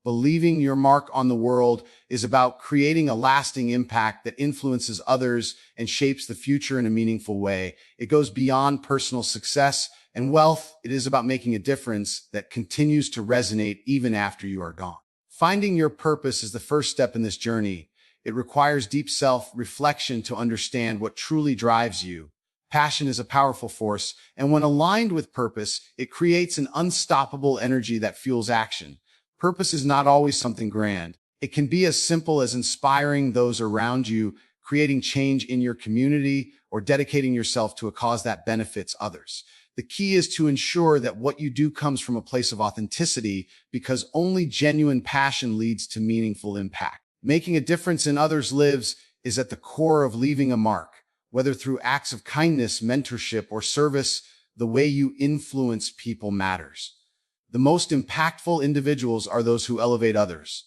but leaving your mark on the world is about creating a lasting impact that influences others and shapes the future in a meaningful way. It goes beyond personal success and wealth. It is about making a difference that continues to resonate even after you are gone. Finding your purpose is the first step in this journey. It requires deep self-reflection to understand what truly drives you. Passion is a powerful force, and when aligned with purpose, it creates an unstoppable energy that fuels action. Purpose is not always something grand. It can be as simple as inspiring those around you, creating change in your community, or dedicating yourself to a cause that benefits others. The key is to ensure that what you do comes from a place of authenticity, because only genuine passion leads to meaningful impact. Making a difference in others' lives is at the core of leaving a mark. Whether through acts of kindness, mentorship, or service, the way you influence people matters. The most impactful individuals are those who elevate others.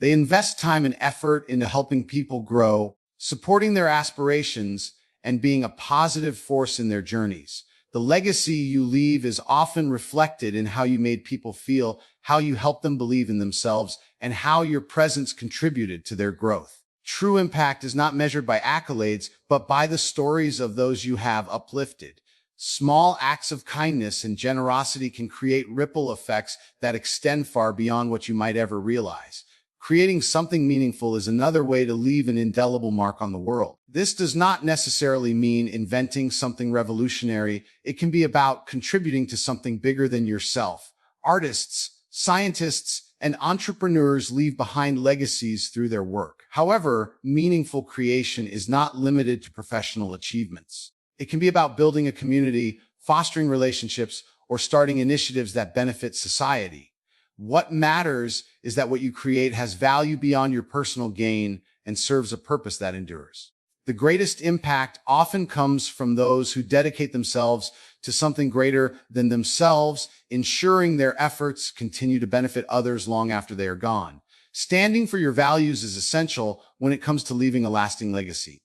They invest time and effort into helping people grow, supporting their aspirations, and being a positive force in their journeys. The legacy you leave is often reflected in how you made people feel, how you helped them believe in themselves, and how your presence contributed to their growth. True impact is not measured by accolades, but by the stories of those you have uplifted. Small acts of kindness and generosity can create ripple effects that extend far beyond what you might ever realize. Creating something meaningful is another way to leave an indelible mark on the world. This does not necessarily mean inventing something revolutionary. It can be about contributing to something bigger than yourself. Artists, scientists, and entrepreneurs leave behind legacies through their work. However, meaningful creation is not limited to professional achievements. It can be about building a community, fostering relationships, or starting initiatives that benefit society. What matters is that what you create has value beyond your personal gain and serves a purpose that endures. The greatest impact often comes from those who dedicate themselves to something greater than themselves, ensuring their efforts continue to benefit others long after they are gone. Standing for your values is essential when it comes to leaving a lasting legacy.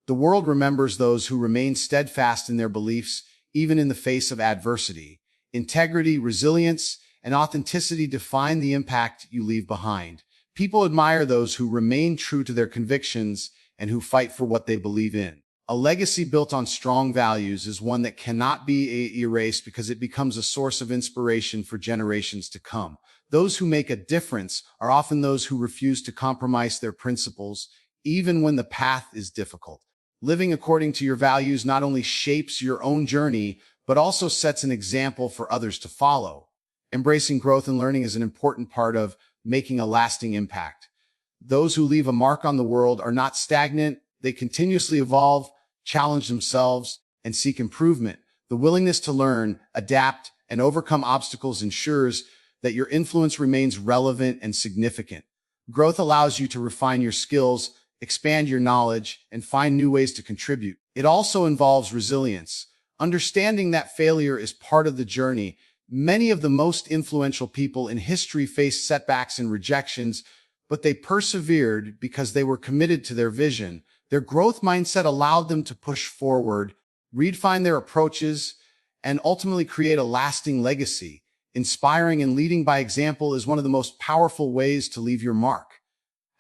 The world remembers those who remain steadfast in their beliefs, even in the face of adversity. Integrity, resilience, and authenticity define the impact you leave behind. People admire those who remain true to their convictions and who fight for what they believe in. A legacy built on strong values is one that cannot be erased because it becomes a source of inspiration for generations to come. Those who make a difference are often those who refuse to compromise their principles, even when the path is difficult. Living according to your values not only shapes your own journey, but also sets an example for others to follow. Embracing growth and learning is an important part of making a lasting impact. Those who leave a mark on the world are not stagnant. They continuously evolve, challenge themselves, and seek improvement. The willingness to learn, adapt, and overcome obstacles ensures that your influence remains relevant and significant. Growth allows you to refine your skills, expand your knowledge, and find new ways to contribute. It also involves resilience, understanding that failure is part of the journey. Many of the most influential people in history faced setbacks and rejections, but they persevered because they were committed to their vision. Their growth mindset allowed them to push forward, redefine their approaches, and ultimately create a lasting legacy. Inspiring and leading by example is one of the most powerful ways to leave your mark.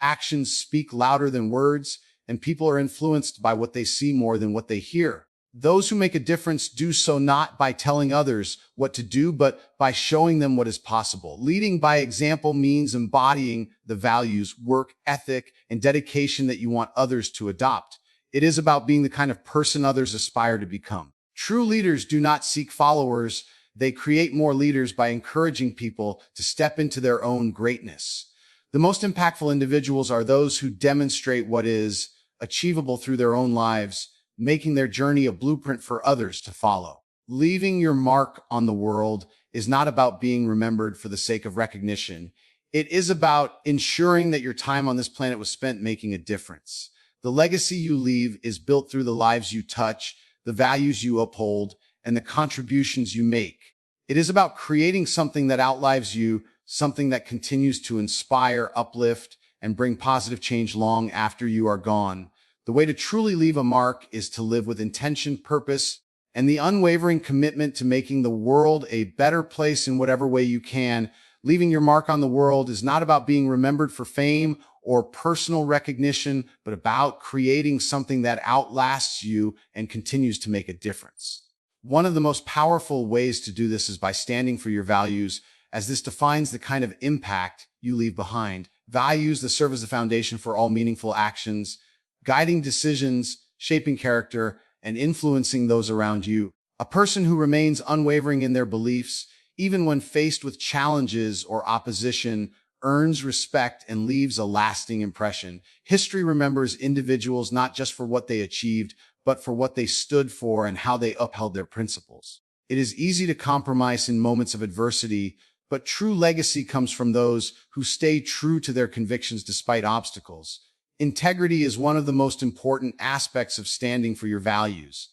Actions speak louder than words, and people are influenced by what they see more than what they hear. Those who make a difference do so not by telling others what to do, but by showing them what is possible. Leading by example means embodying the values, work ethic, and dedication that you want others to adopt. It is about being the kind of person others aspire to become. True leaders do not seek followers. They create more leaders by encouraging people to step into their own greatness. The most impactful individuals are those who demonstrate what is achievable through their own lives, making their journey a blueprint for others to follow. Leaving your mark on the world is not about being remembered for the sake of recognition. It is about ensuring that your time on this planet was spent making a difference. The legacy you leave is built through the lives you touch, the values you uphold, and the contributions you make. It is about creating something that outlives you, something that continues to inspire, uplift, and bring positive change long after you are gone. The way to truly leave a mark is to live with intention, purpose, and the unwavering commitment to making the world a better place in whatever way you can. Leaving your mark on the world is not about being remembered for fame or personal recognition, but about creating something that outlasts you and continues to make a difference. One of the most powerful ways to do this is by standing for your values, as this defines the kind of impact you leave behind. Values that serve as the foundation for all meaningful actions, guiding decisions, shaping character, and influencing those around you. A person who remains unwavering in their beliefs, even when faced with challenges or opposition, earns respect and leaves a lasting impression. History remembers individuals not just for what they achieved, but for what they stood for and how they upheld their principles. It is easy to compromise in moments of adversity, but true legacy comes from those who stay true to their convictions despite obstacles. Integrity is one of the most important aspects of standing for your values.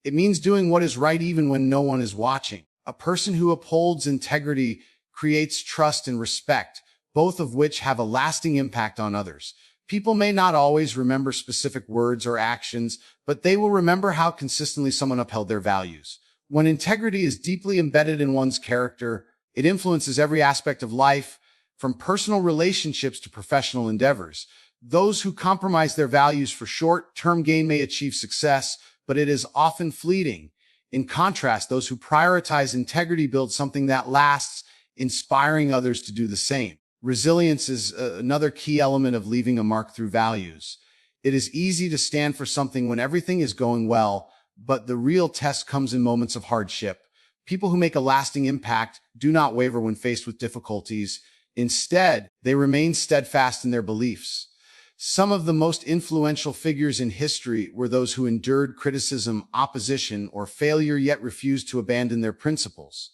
It means doing what is right even when no one is watching. A person who upholds integrity creates trust and respect, both of which have a lasting impact on others. People may not always remember specific words or actions, but they will remember how consistently someone upheld their values. When integrity is deeply embedded in one's character, it influences every aspect of life, from personal relationships to professional endeavors. Those who compromise their values for short-term gain may achieve success, but it is often fleeting. In contrast, those who prioritize integrity build something that lasts, inspiring others to do the same. Resilience is another key element of leaving a mark through values. It is easy to stand for something when everything is going well, but the real test comes in moments of hardship. People who make a lasting impact do not waver when faced with difficulties. Instead, they remain steadfast in their beliefs. Some of the most influential figures in history were those who endured criticism, opposition, or failure yet refused to abandon their principles.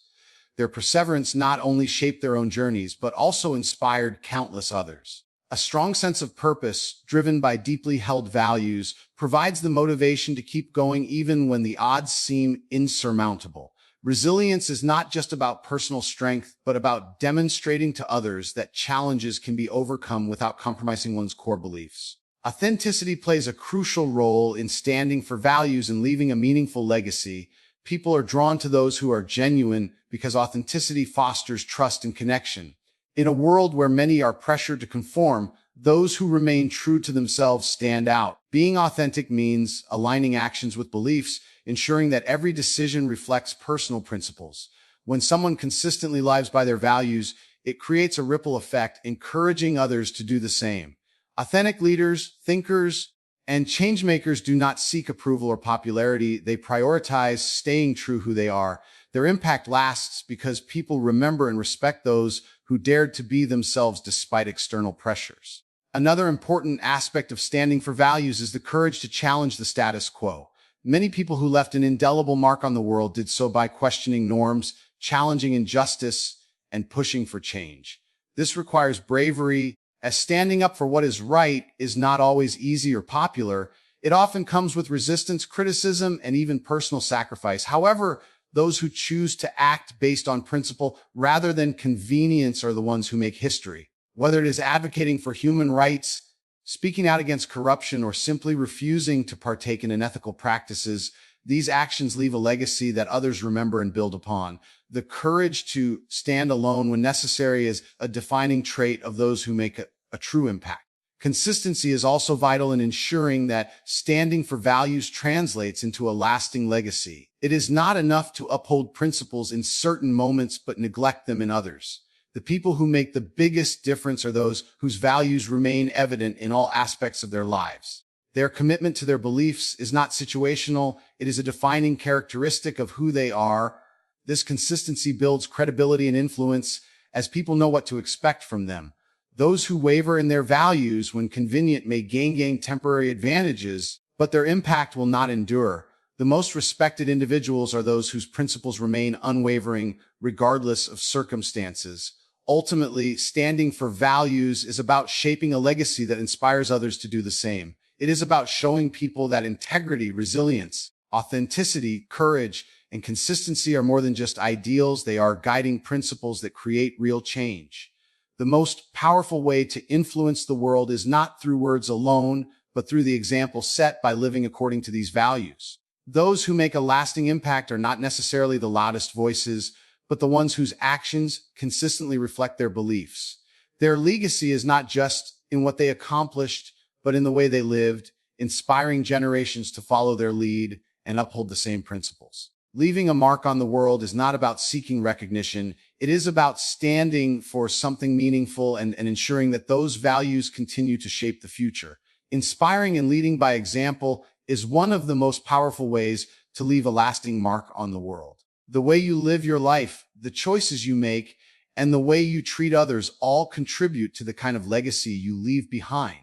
Their perseverance not only shaped their own journeys, but also inspired countless others. A strong sense of purpose, driven by deeply held values, provides the motivation to keep going even when the odds seem insurmountable. Resilience is not just about personal strength, but about demonstrating to others that challenges can be overcome without compromising one's core beliefs. Authenticity plays a crucial role in standing for values and leaving a meaningful legacy. People are drawn to those who are genuine because authenticity fosters trust and connection. In a world where many are pressured to conform, those who remain true to themselves stand out. Being authentic means aligning actions with beliefs, ensuring that every decision reflects personal principles. When someone consistently lives by their values, it creates a ripple effect, encouraging others to do the same. Authentic leaders, thinkers, and changemakers do not seek approval or popularity. They prioritize staying true who they are. Their impact lasts because people remember and respect those who dared to be themselves despite external pressures. Another important aspect of standing for values is the courage to challenge the status quo. Many people who left an indelible mark on the world did so by questioning norms, challenging injustice, and pushing for change. This requires bravery, as standing up for what is right is not always easy or popular. It often comes with resistance, criticism, and even personal sacrifice. However, those who choose to act based on principle rather than convenience are the ones who make history. Whether it is advocating for human rights, speaking out against corruption, or simply refusing to partake in unethical practices, these actions leave a legacy that others remember and build upon. The courage to stand alone when necessary is a defining trait of those who make a true impact. Consistency is also vital in ensuring that standing for values translates into a lasting legacy. It is not enough to uphold principles in certain moments but neglect them in others. The people who make the biggest difference are those whose values remain evident in all aspects of their lives. Their commitment to their beliefs is not situational, it is a defining characteristic of who they are. This consistency builds credibility and influence as people know what to expect from them. Those who waver in their values when convenient may gain temporary advantages, but their impact will not endure. The most respected individuals are those whose principles remain unwavering regardless of circumstances. Ultimately, standing for values is about shaping a legacy that inspires others to do the same. It is about showing people that integrity, resilience, authenticity, courage, and consistency are more than just ideals. They are guiding principles that create real change. The most powerful way to influence the world is not through words alone, but through the example set by living according to these values. Those who make a lasting impact are not necessarily the loudest voices, but the ones whose actions consistently reflect their beliefs. Their legacy is not just in what they accomplished, but in the way they lived, inspiring generations to follow their lead and uphold the same principles. Leaving a mark on the world is not about seeking recognition. It is about standing for something meaningful and ensuring that those values continue to shape the future. Inspiring and leading by example is one of the most powerful ways to leave a lasting mark on the world. The way you live your life, the choices you make, and the way you treat others all contribute to the kind of legacy you leave behind.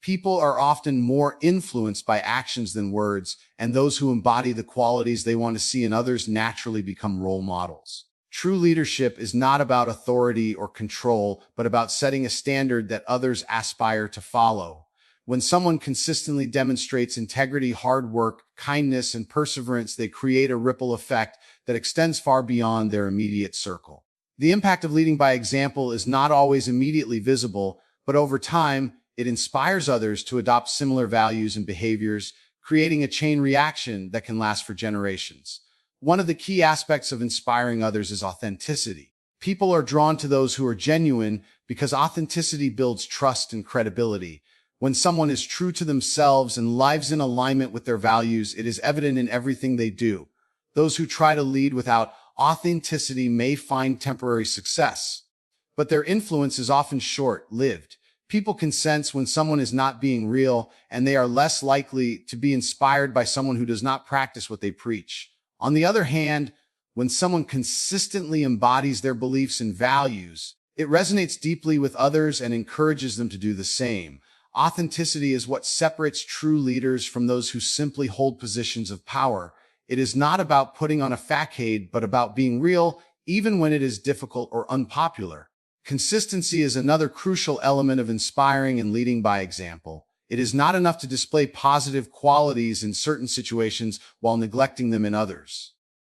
People are often more influenced by actions than words, and those who embody the qualities they want to see in others naturally become role models. True leadership is not about authority or control, but about setting a standard that others aspire to follow. When someone consistently demonstrates integrity, hard work, kindness, and perseverance, they create a ripple effect that extends far beyond their immediate circle. The impact of leading by example is not always immediately visible, but over time, it inspires others to adopt similar values and behaviors, creating a chain reaction that can last for generations. One of the key aspects of inspiring others is authenticity. People are drawn to those who are genuine because authenticity builds trust and credibility. When someone is true to themselves and lives in alignment with their values, it is evident in everything they do. Those who try to lead without authenticity may find temporary success, but their influence is often short-lived. People can sense when someone is not being real, and they are less likely to be inspired by someone who does not practice what they preach. On the other hand, when someone consistently embodies their beliefs and values, it resonates deeply with others and encourages them to do the same. Authenticity is what separates true leaders from those who simply hold positions of power. It is not about putting on a facade, but about being real, even when it is difficult or unpopular. Consistency is another crucial element of inspiring and leading by example. It is not enough to display positive qualities in certain situations while neglecting them in others.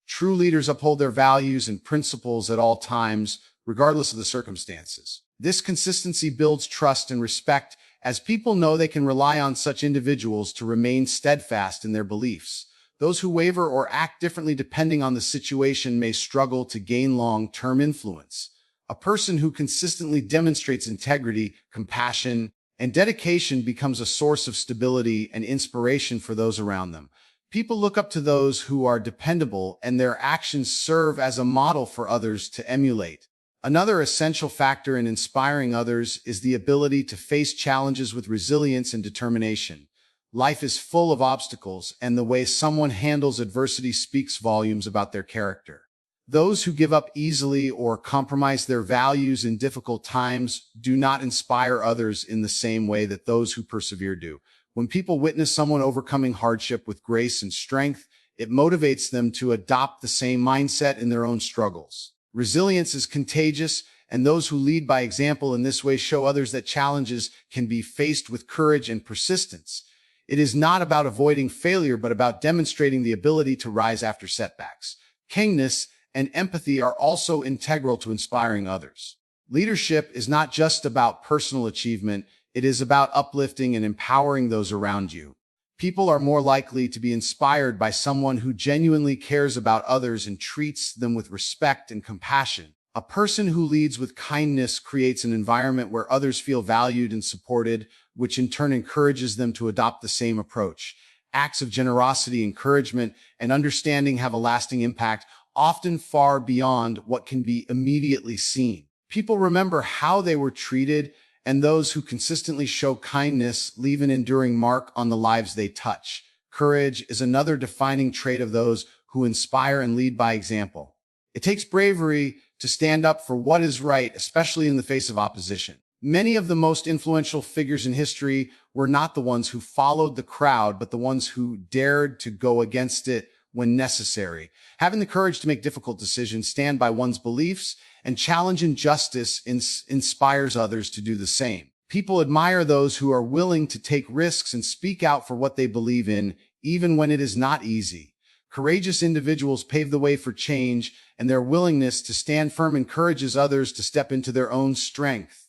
True leaders uphold their values and principles at all times, regardless of the circumstances. This consistency builds trust and respect, as people know they can rely on such individuals to remain steadfast in their beliefs. Those who waver or act differently depending on the situation may struggle to gain long-term influence. A person who consistently demonstrates integrity, compassion, and dedication becomes a source of stability and inspiration for those around them. People look up to those who are dependable, and their actions serve as a model for others to emulate. Another essential factor in inspiring others is the ability to face challenges with resilience and determination. Life is full of obstacles, and the way someone handles adversity speaks volumes about their character. Those who give up easily or compromise their values in difficult times do not inspire others in the same way that those who persevere do. When people witness someone overcoming hardship with grace and strength, it motivates them to adopt the same mindset in their own struggles. Resilience is contagious, and those who lead by example in this way show others that challenges can be faced with courage and persistence. It is not about avoiding failure, but about demonstrating the ability to rise after setbacks. Kindness and empathy are also integral to inspiring others. Leadership is not just about personal achievement, it is about uplifting and empowering those around you. People are more likely to be inspired by someone who genuinely cares about others and treats them with respect and compassion. A person who leads with kindness creates an environment where others feel valued and supported, which in turn encourages them to adopt the same approach. Acts of generosity, encouragement, and understanding have a lasting impact, often far beyond what can be immediately seen. People remember how they were treated, and those who consistently show kindness leave an enduring mark on the lives they touch. Courage is another defining trait of those who inspire and lead by example. It takes bravery to stand up for what is right, especially in the face of opposition. Many of the most influential figures in history were not the ones who followed the crowd, but the ones who dared to go against it when necessary. Having the courage to make difficult decisions, stand by one's beliefs, and challenge injustice inspires others to do the same. People admire those who are willing to take risks and speak out for what they believe in, even when it is not easy. Courageous individuals pave the way for change, and their willingness to stand firm encourages others to step into their own strength.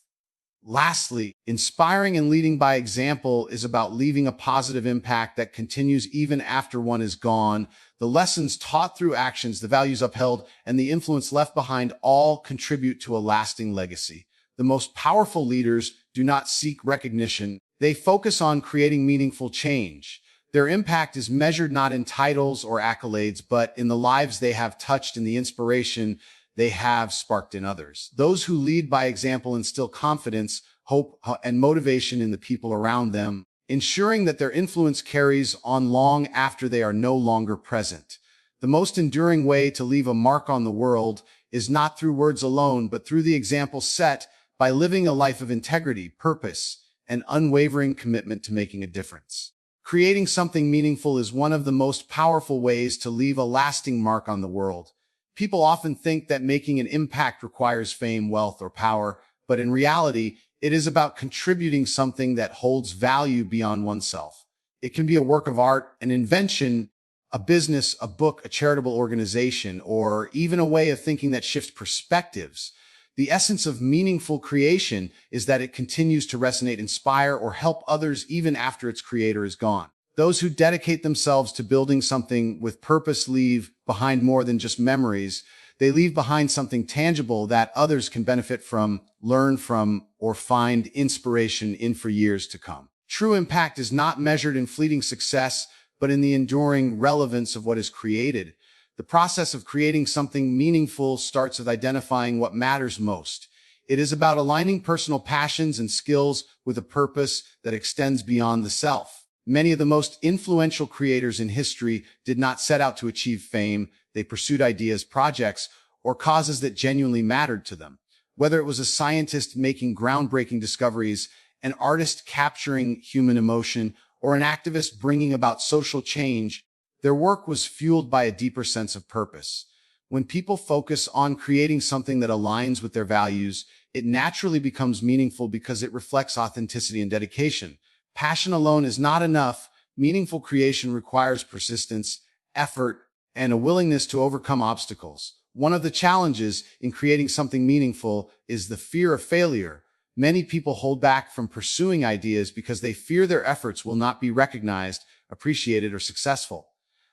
Lastly, inspiring and leading by example is about leaving a positive impact that continues even after one is gone. The lessons taught through actions, the values upheld, and the influence left behind all contribute to a lasting legacy. The most powerful leaders do not seek recognition. They focus on creating meaningful change. Their impact is measured not in titles or accolades, but in the lives they have touched and the inspiration they have sparked in others. Those who lead by example instill confidence, hope, and motivation in the people around them, ensuring that their influence carries on long after they are no longer present. The most enduring way to leave a mark on the world is not through words alone, but through the example set by living a life of integrity, purpose, and unwavering commitment to making a difference. Creating something meaningful is one of the most powerful ways to leave a lasting mark on the world. People often think that making an impact requires fame, wealth, or power, but in reality, it is about contributing something that holds value beyond oneself. It can be a work of art, an invention, a business, a book, a charitable organization, or even a way of thinking that shifts perspectives. The essence of meaningful creation is that it continues to resonate, inspire, or help others even after its creator is gone. Those who dedicate themselves to building something with purpose leave behind more than just memories. They leave behind something tangible that others can benefit from, learn from, or find inspiration in for years to come. True impact is not measured in fleeting success, but in the enduring relevance of what is created. The process of creating something meaningful starts with identifying what matters most. It is about aligning personal passions and skills with a purpose that extends beyond the self. Many of the most influential creators in history did not set out to achieve fame. They pursued ideas, projects, or causes that genuinely mattered to them. Whether it was a scientist making groundbreaking discoveries, an artist capturing human emotion, or an activist bringing about social change, their work was fueled by a deeper sense of purpose. When people focus on creating something that aligns with their values, it naturally becomes meaningful because it reflects authenticity and dedication. Passion alone is not enough. Meaningful creation requires persistence, effort, and a willingness to overcome obstacles. One of the challenges in creating something meaningful is the fear of failure. Many people hold back from pursuing ideas because they fear their efforts will not be recognized, appreciated, or successful.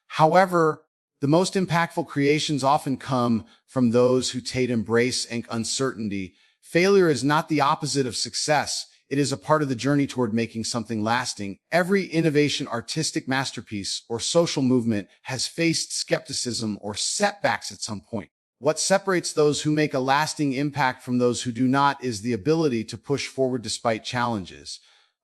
However, the most impactful creations often come from those who embrace uncertainty. Failure is not the opposite of success. It is a part of the journey toward making something lasting. Every innovation, artistic masterpiece, or social movement has faced skepticism or setbacks at some point. What separates those who make a lasting impact from those who do not is the ability to push forward despite challenges.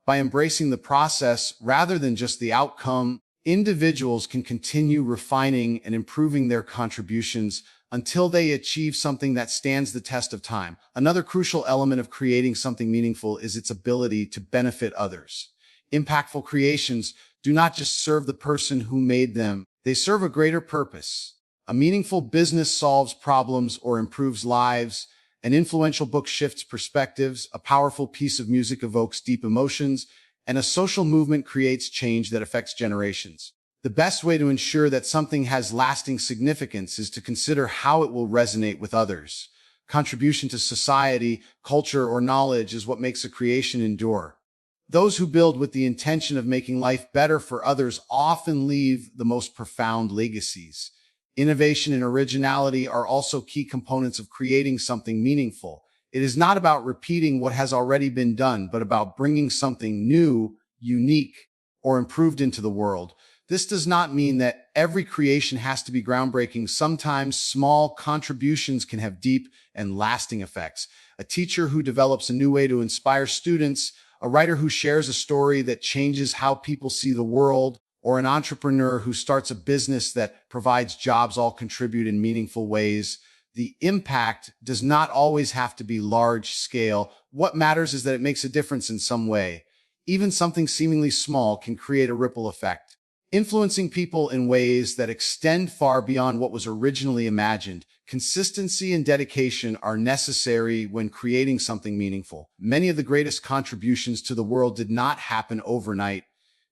By embracing the process rather than just the outcome, individuals can continue refining and improving their contributions until they achieve something that stands the test of time. Another crucial element of creating something meaningful is its ability to benefit others. Impactful creations do not just serve the person who made them, they serve a greater purpose. A meaningful business solves problems or improves lives. An influential book shifts perspectives. A powerful piece of music evokes deep emotions. And a social movement creates change that affects generations. The best way to ensure that something has lasting significance is to consider how it will resonate with others. Contribution to society, culture, or knowledge is what makes a creation endure. Those who build with the intention of making life better for others often leave the most profound legacies. Innovation and originality are also key components of creating something meaningful. It is not about repeating what has already been done, but about bringing something new, unique, or improved into the world. This does not mean that every creation has to be groundbreaking. Sometimes small contributions can have deep and lasting effects. A teacher who develops a new way to inspire students, a writer who shares a story that changes how people see the world, or an entrepreneur who starts a business that provides jobs all contribute in meaningful ways. The impact does not always have to be large scale. What matters is that it makes a difference in some way. Even something seemingly small can create a ripple effect, influencing people in ways that extend far beyond what was originally imagined. Consistency and dedication are necessary when creating something meaningful. Many of the greatest contributions to the world did not happen overnight.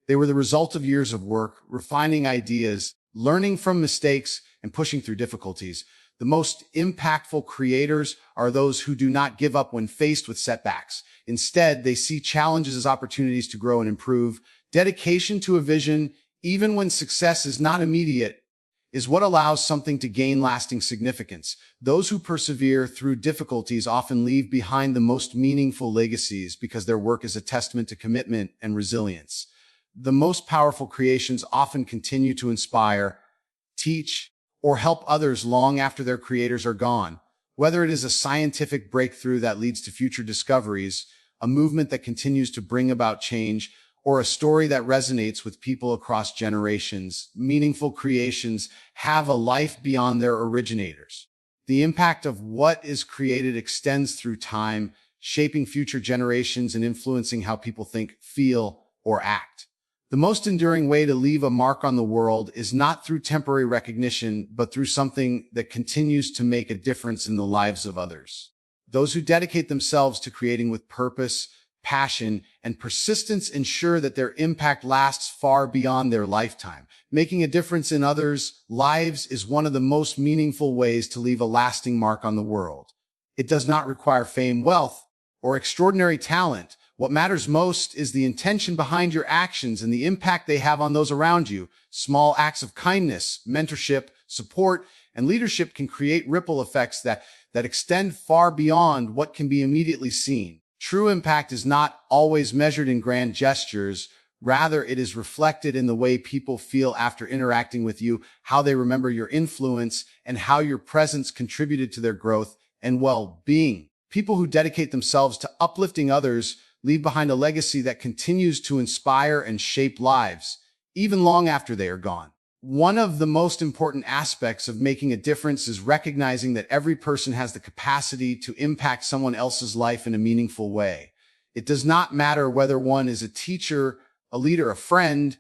They were the result of years of work, refining ideas, learning from mistakes, and pushing through difficulties. The most impactful creators are those who do not give up when faced with setbacks. Instead, they see challenges as opportunities to grow and improve. Dedication to a vision, even when success is not immediate, is what allows something to gain lasting significance. Those who persevere through difficulties often leave behind the most meaningful legacies because their work is a testament to commitment and resilience. The most powerful creations often continue to inspire, teach, or help others long after their creators are gone. Whether it is a scientific breakthrough that leads to future discoveries, a movement that continues to bring about change, or a story that resonates with people across generations, meaningful creations have a life beyond their originators. The impact of what is created extends through time, shaping future generations and influencing how people think, feel, or act. The most enduring way to leave a mark on the world is not through temporary recognition, but through something that continues to make a difference in the lives of others. Those who dedicate themselves to creating with purpose, passion, and persistence ensure that their impact lasts far beyond their lifetime. Making a difference in others' lives is one of the most meaningful ways to leave a lasting mark on the world. It does not require fame, wealth, or extraordinary talent. What matters most is the intention behind your actions and the impact they have on those around you. Small acts of kindness, mentorship, support, and leadership can create ripple effects that extend far beyond what can be immediately seen. True impact is not always measured in grand gestures. Rather, it is reflected in the way people feel after interacting with you, how they remember your influence, and how your presence contributed to their growth and well-being. People who dedicate themselves to uplifting others leave behind a legacy that continues to inspire and shape lives, even long after they are gone. One of the most important aspects of making a difference is recognizing that every person has the capacity to impact someone else's life in a meaningful way. It does not matter whether one is a teacher, a leader, a friend,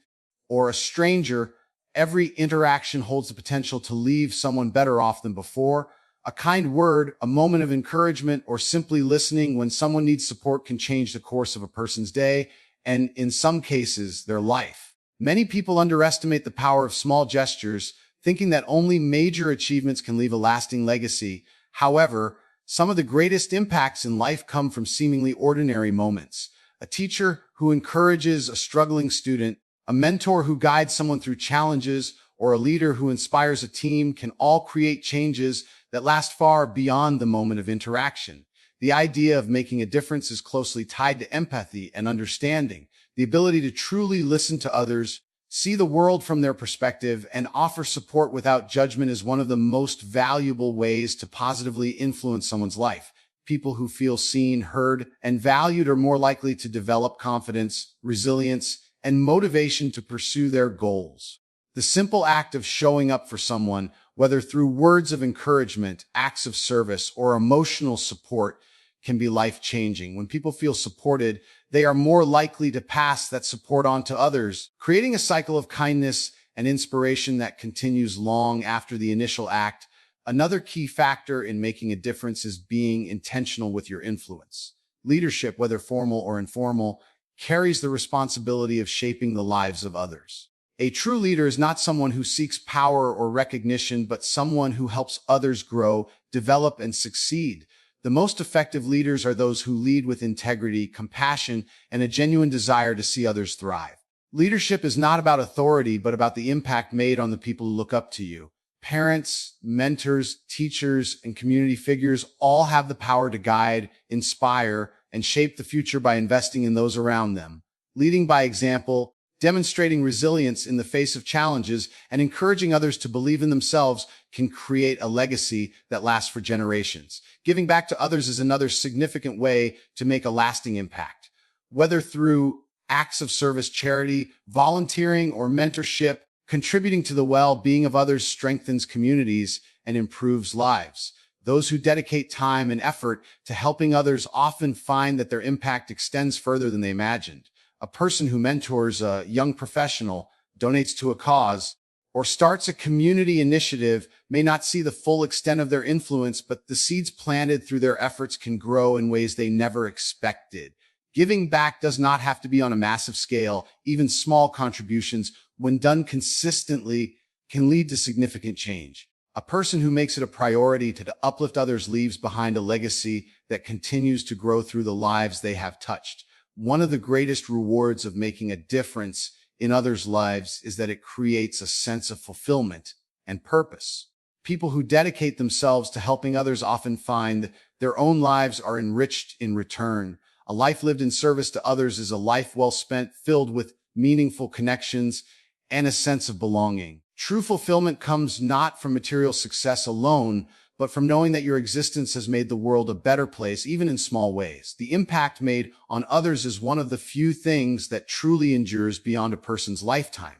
or a stranger. Every interaction holds the potential to leave someone better off than before. A kind word, a moment of encouragement, or simply listening when someone needs support can change the course of a person's day, and in some cases, their life. Many people underestimate the power of small gestures, thinking that only major achievements can leave a lasting legacy. However, some of the greatest impacts in life come from seemingly ordinary moments. A teacher who encourages a struggling student, a mentor who guides someone through challenges, or a leader who inspires a team can all create changes that last far beyond the moment of interaction. The idea of making a difference is closely tied to empathy and understanding. The ability to truly listen to others, see the world from their perspective, and offer support without judgment is one of the most valuable ways to positively influence someone's life. People who feel seen, heard, and valued are more likely to develop confidence, resilience, and motivation to pursue their goals. The simple act of showing up for someone, whether through words of encouragement, acts of service, or emotional support, can be life-changing. When people feel supported, they are more likely to pass that support on to others, creating a cycle of kindness and inspiration that continues long after the initial act. Another key factor in making a difference is being intentional with your influence. Leadership, whether formal or informal, carries the responsibility of shaping the lives of others. A true leader is not someone who seeks power or recognition, but someone who helps others grow, develop, and succeed. The most effective leaders are those who lead with integrity, compassion, and a genuine desire to see others thrive. Leadership is not about authority, but about the impact made on the people who look up to you. Parents, mentors, teachers, and community figures all have the power to guide, inspire, and shape the future by investing in those around them. Leading by example, demonstrating resilience in the face of challenges, and encouraging others to believe in themselves can create a legacy that lasts for generations. Giving back to others is another significant way to make a lasting impact. Whether through acts of service, charity, volunteering, or mentorship, contributing to the well-being of others strengthens communities and improves lives. Those who dedicate time and effort to helping others often find that their impact extends further than they imagined. A person who mentors a young professional, donates to a cause, or starts a community initiative may not see the full extent of their influence, but the seeds planted through their efforts can grow in ways they never expected. Giving back does not have to be on a massive scale. Even small contributions, when done consistently, can lead to significant change. A person who makes it a priority to uplift others leaves behind a legacy that continues to grow through the lives they have touched. One of the greatest rewards of making a difference in others' lives is that it creates a sense of fulfillment and purpose. People who dedicate themselves to helping others often find their own lives are enriched in return. A life lived in service to others is a life well spent, filled with meaningful connections and a sense of belonging. True fulfillment comes not from material success alone, but from knowing that your existence has made the world a better place, even in small ways. The impact made on others is one of the few things that truly endures beyond a person's lifetime.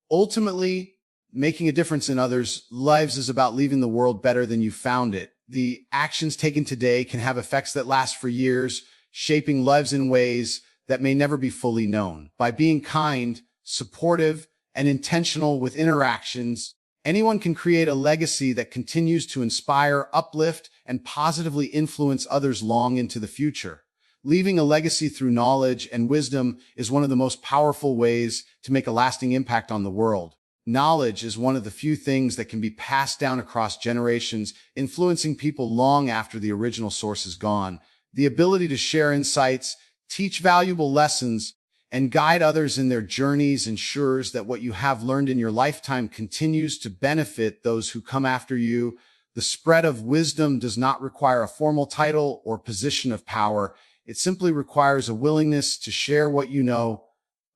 Ultimately, making a difference in others' lives is about leaving the world better than you found it. The actions taken today can have effects that last for years, shaping lives in ways that may never be fully known. By being kind, supportive, and intentional with interactions, anyone can create a legacy that continues to inspire, uplift, and positively influence others long into the future. Leaving a legacy through knowledge and wisdom is one of the most powerful ways to make a lasting impact on the world. Knowledge is one of the few things that can be passed down across generations, influencing people long after the original source is gone. The ability to share insights, teach valuable lessons, and guide others in their journeys ensures that what you have learned in your lifetime continues to benefit those who come after you. The spread of wisdom does not require a formal title or position of power. It simply requires a willingness to share what you know,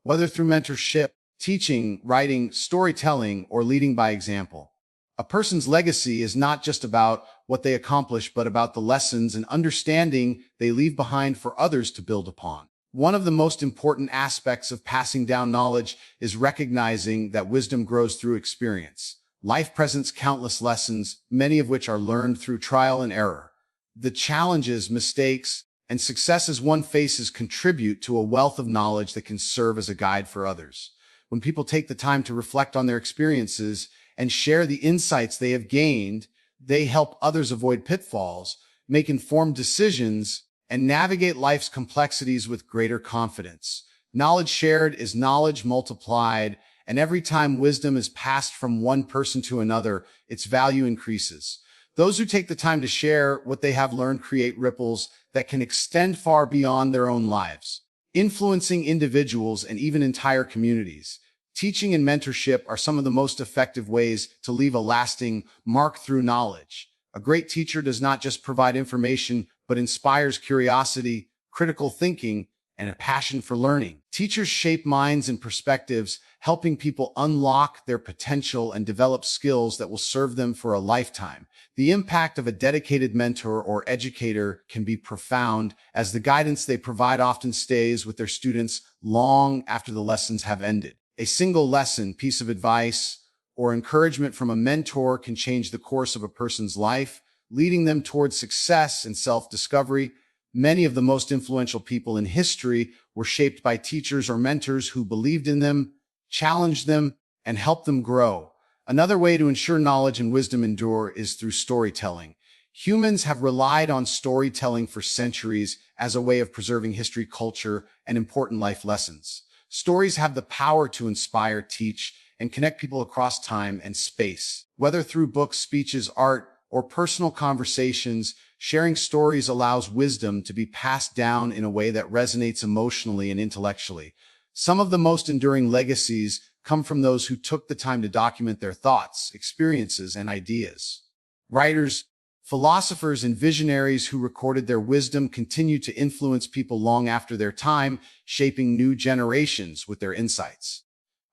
whether through mentorship, teaching, writing, storytelling, or leading by example. A person's legacy is not just about what they accomplish, but about the lessons and understanding they leave behind for others to build upon. One of the most important aspects of passing down knowledge is recognizing that wisdom grows through experience. Life presents countless lessons, many of which are learned through trial and error. The challenges, mistakes, and successes one faces contribute to a wealth of knowledge that can serve as a guide for others. When people take the time to reflect on their experiences and share the insights they have gained, they help others avoid pitfalls, make informed decisions, and navigate life's complexities with greater confidence. Knowledge shared is knowledge multiplied, and every time wisdom is passed from one person to another, its value increases. Those who take the time to share what they have learned create ripples that can extend far beyond their own lives, influencing individuals and even entire communities. Teaching and mentorship are some of the most effective ways to leave a lasting mark through knowledge. A great teacher does not just provide information, but inspires curiosity, critical thinking, and a passion for learning. Teachers shape minds and perspectives, helping people unlock their potential and develop skills that will serve them for a lifetime. The impact of a dedicated mentor or educator can be profound, as the guidance they provide often stays with their students long after the lessons have ended. A single lesson, piece of advice, or encouragement from a mentor can change the course of a person's life, leading them towards success and self-discovery. Many of the most influential people in history were shaped by teachers or mentors who believed in them, challenged them, and helped them grow. Another way to ensure knowledge and wisdom endure is through storytelling. Humans have relied on storytelling for centuries as a way of preserving history, culture, and important life lessons. Stories have the power to inspire, teach, and connect people across time and space. Whether through books, speeches, art, or personal conversations, sharing stories allows wisdom to be passed down in a way that resonates emotionally and intellectually. Some of the most enduring legacies come from those who took the time to document their thoughts, experiences, and ideas. Writers, philosophers, and visionaries who recorded their wisdom continue to influence people long after their time, shaping new generations with their insights.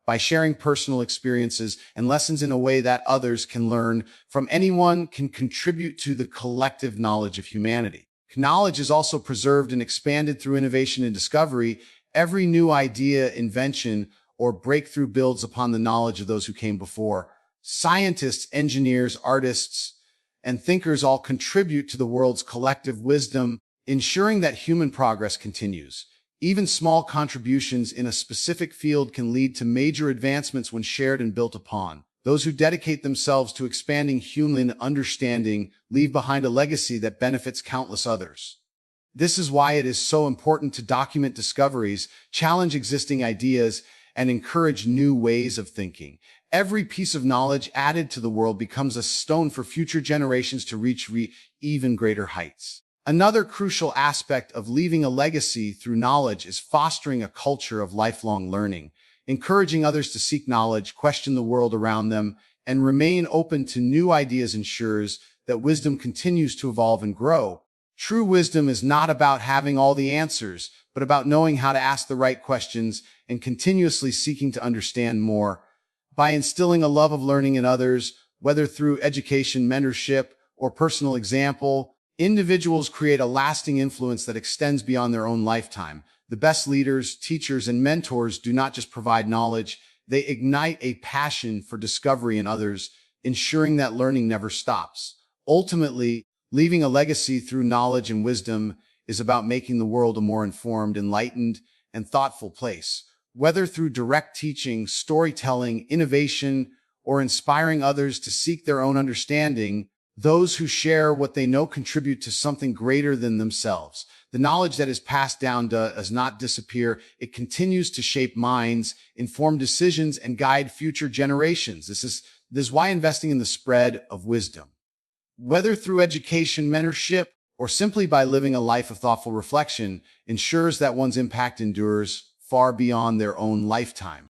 By sharing personal experiences and lessons in a way that others can learn from, anyone can contribute to the collective knowledge of humanity. Knowledge is also preserved and expanded through innovation and discovery. Every new idea, invention, or breakthrough builds upon the knowledge of those who came before. Scientists, engineers, artists, and thinkers all contribute to the world's collective wisdom, ensuring that human progress continues. Even small contributions in a specific field can lead to major advancements when shared and built upon. Those who dedicate themselves to expanding human understanding leave behind a legacy that benefits countless others. This is why it is so important to document discoveries, challenge existing ideas, and encourage new ways of thinking. Every piece of knowledge added to the world becomes a stone for future generations to reach even greater heights. Another crucial aspect of leaving a legacy through knowledge is fostering a culture of lifelong learning. Encouraging others to seek knowledge, question the world around them, and remain open to new ideas ensures that wisdom continues to evolve and grow. True wisdom is not about having all the answers, but about knowing how to ask the right questions and continuously seeking to understand more. By instilling a love of learning in others, whether through education, mentorship, or personal example, individuals create a lasting influence that extends beyond their own lifetime. The best leaders, teachers, and mentors do not just provide knowledge, they ignite a passion for discovery in others, ensuring that learning never stops. Ultimately, leaving a legacy through knowledge and wisdom is about making the world a more informed, enlightened, and thoughtful place. Whether through direct teaching, storytelling, innovation, or inspiring others to seek their own understanding, those who share what they know contribute to something greater than themselves. The knowledge that is passed down does not disappear. It continues to shape minds, inform decisions, and guide future generations. This is why investing in the spread of wisdom, whether through education, mentorship, or simply by living a life of thoughtful reflection, ensures that one's impact endures far beyond their own lifetime.